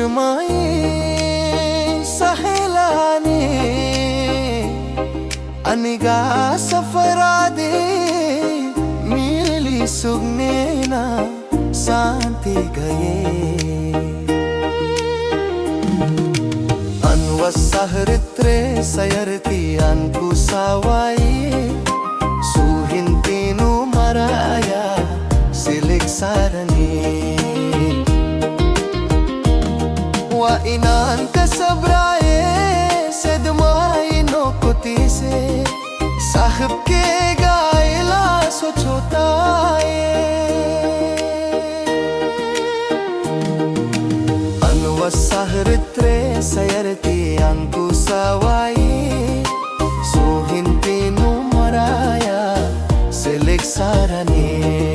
शर्माई सहेलानी अनिगा सफरादे मिरली सुगनेना शांति गए अनवसहरित्रे सयरती अनकु सावाई सुहिंतीनु मराया silik sarani wa inan kasabraye sedmai no kotise sahib ke gaila so chotaye anwasahritre sayarti anku sawai suhintinu maraya silik sarani